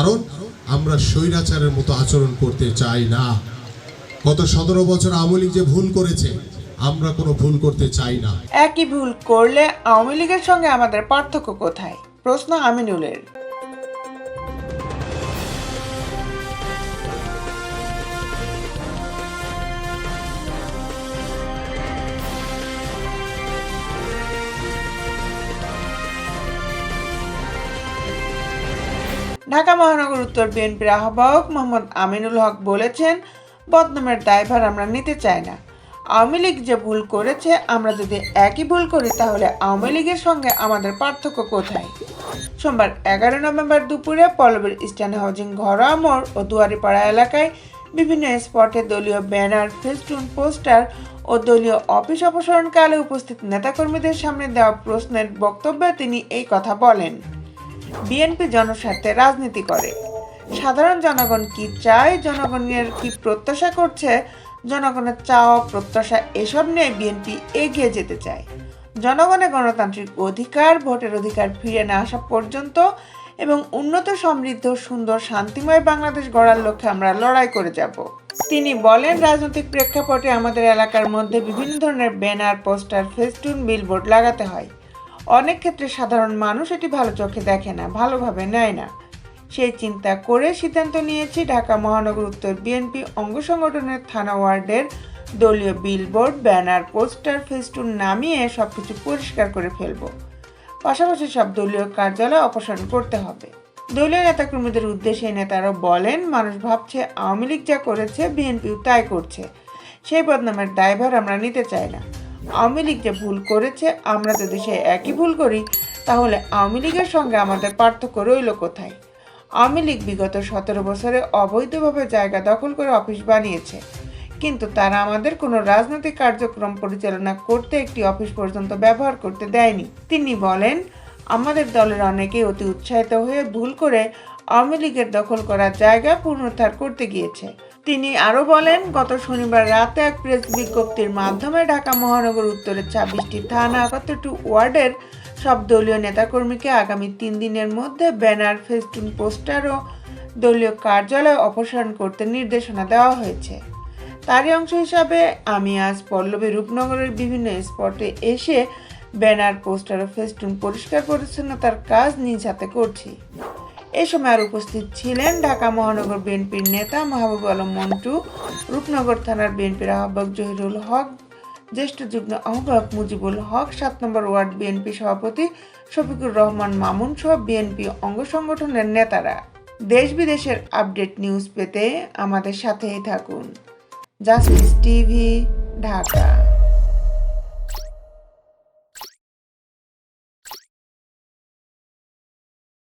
কারণ আমরা স্বৈরাচারের মতো আচরণ করতে চাই না। গত 17 বছর আওয়ামী লীগ যে ভুল করেছে, আমরা কোনো ভুল করতে চাই না। একই ভুল করলে আওয়ামী লীগের সঙ্গে আমাদের পার্থক্য কোথায়? প্রশ্ন আমিনুলের। ঢাকা মহানগর উত্তর বিএনপির আহ্বায়ক মোহাম্মদ আমিনুল হক বলেছেন, বদনামের দায়ভার আমরা নিতে চাই না। আওয়ামী লীগ যে ভুল করেছে, আমরা যদি একই ভুল করি তাহলে আওয়ামী লীগের সঙ্গে আমাদের পার্থক্য কোথায়? সোমবার 11 নভেম্বর দুপুরে পল্লবীর ইস্টার্ন হাউজিং ঘরোয়া মোড় ও দুয়ারিপাড়া এলাকায় বিভিন্ন স্পটে দলীয় ব্যানার, ফেস্টুন, পোস্টার ও দলীয় অফিস অপসারণকালে উপস্থিত নেতাকর্মীদের সামনে দেওয়া প্রশ্নের বক্তব্যে তিনি এই কথা বলেন। বিএনপি জনস্বার্থে রাজনীতি করে। সাধারণ জনগণ কি চায়, জনগণের কি প্রত্যাশা করছে, জনগণের চাওয়া প্রত্যাশা এসব নিয়ে বিএনপি এগিয়ে যেতে চায়। জনগণের গণতান্ত্রিক অধিকার, ভোটের অধিকার ফিরে না আসা পর্যন্ত এবং উন্নত, সমৃদ্ধ, সুন্দর, শান্তিময় বাংলাদেশ গড়ার লক্ষ্যে আমরা লড়াই করে যাব। তিনি বলেন, রাজনৈতিক প্রেক্ষাপটে আমাদের এলাকার মধ্যে বিভিন্ন ধরনের ব্যানার, পোস্টার, ফেস্টুন, বিলবোর্ড লাগাতে হয়। অনেক ক্ষেত্রে সাধারণ মানুষ এটি ভালো চোখে দেখে না, ভালোভাবে নেয় না। সেই চিন্তা করে সিদ্ধান্ত নিয়েছি ঢাকা মহানগর উত্তর বিএনপি অঙ্গ সংগঠনের থানা ওয়ার্ডের দলীয় বিলবোর্ড, ব্যানার, পোস্টার, ফেস্টুন নামিয়ে সবকিছু পরিষ্কার করে ফেলব। পাশাপাশি সব দলীয় কার্যালয় অপসারণ করতে হবে। দলীয় নেতাকর্মীদের উদ্দেশ্যে নেতারা বলেন, মানুষ ভাবছে আওয়ামী লীগ যা করেছে বিএনপিও তাই করছে। সেই বদনামের দায়ভার আমরা নিতে চাই না। আওয়ামী লীগ যে ভুল করেছে, আমরা যদি সেই একই ভুল করি তাহলে আওয়ামী লীগের সঙ্গে আমাদের পার্থক্য রইল কোথায়? আওয়ামী লীগ বিগত 17 বছরে অবৈধভাবে জায়গা দখল করে অফিস বানিয়েছে, কিন্তু তারা আমাদের কোনো রাজনৈতিক কার্যক্রম পরিচালনা করতে একটি অফিস পর্যন্ত ব্যবহার করতে দেয়নি। তিনি বলেন, আমাদের দলের অনেকেই অতি উৎসাহিত হয়ে ভুল করে আওয়ামী লীগের দখল করা জায়গা পুনরুদ্ধার করতে গিয়েছে। তিনি আরও বলেন, গত শনিবার রাতে এক প্রেস বিজ্ঞপ্তির মাধ্যমে ঢাকা মহানগর উত্তরের 26টি থানা, 71টি ওয়ার্ডের সব দলীয় নেতাকর্মীকে আগামী 3 দিনের মধ্যে ব্যানার, ফেস্টুন, পোস্টার ও দলীয় কার্যালয় অপসারণ করতে নির্দেশনা দেওয়া হয়েছে। তারই অংশ হিসাবে আমি আজ পল্লবী রূপনগরের বিভিন্ন স্পটে এসে ব্যানার, পোস্টার ও ফেস্টুন পরিষ্কার পরিচ্ছন্নতার কাজ নিজ হাতে করছি। এ সময় আর উপস্থিত ছিলেন ঢাকা মহানগর বিএনপির নেতা মাহবুব আলম মন্টু, রূপনগর থানার বিএনপির আহ্বায়ক জহিরুল হক, জ্যেষ্ঠ যুগ্ম আহ্বায়ক মুজিবুল হক, 7 নম্বর ওয়ার্ড বিএনপি সভাপতি শফিকুর রহমান মামুন সহ বিএনপি অঙ্গ সংগঠনের নেতারা। দেশ বিদেশের আপডেট নিউজ পেতে আমাদের সাথেই থাকুন। Justice TV, Dhaka.